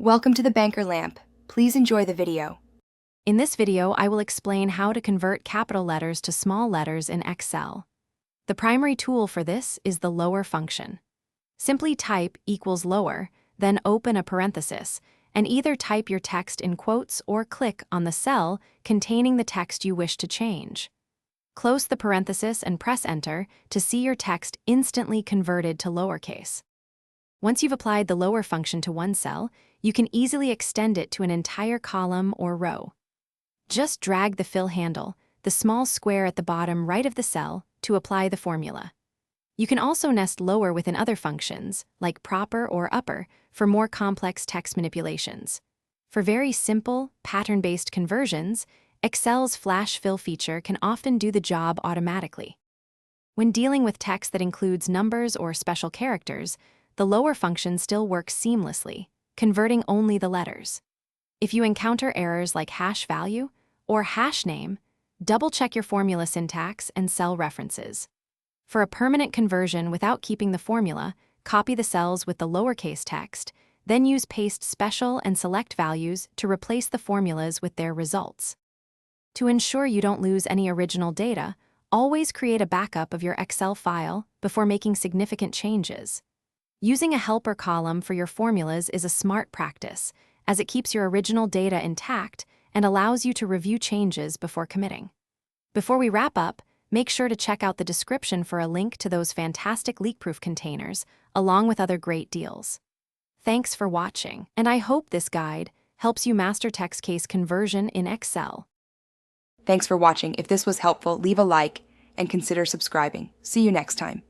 Welcome to the Banker Lamp. Please enjoy the video. In this video, I will explain how to convert capital letters to small letters in Excel. The primary tool for this is the lower function. Simply type equals lower, then open a parenthesis, and either type your text in quotes or click on the cell containing the text you wish to change. Close the parenthesis and press Enter to see your text instantly converted to lowercase. Once you've applied the lower function to one cell, you can easily extend it to an entire column or row. Just drag the fill handle, the small square at the bottom right of the cell, to apply the formula. You can also nest lower within other functions, like proper or upper, for more complex text manipulations. For very simple, pattern-based conversions, Excel's flash fill feature can often do the job automatically. When dealing with text that includes numbers or special characters, the lower function still works seamlessly, converting only the letters. If you encounter errors like hash value or hash name, double-check your formula syntax and cell references. For a permanent conversion without keeping the formula, copy the cells with the lowercase text, then use paste special and select values to replace the formulas with their results. To ensure you don't lose any original data, always create a backup of your Excel file before making significant changes. Using a helper column for your formulas is a smart practice, as it keeps your original data intact and allows you to review changes before committing. Before we wrap up, make sure to check out the description for a link to those fantastic leak-proof containers, along with other great deals. Thanks for watching, and I hope this guide helps you master text case conversion in Excel. Thanks for watching. If this was helpful, leave a like and consider subscribing. See you next time.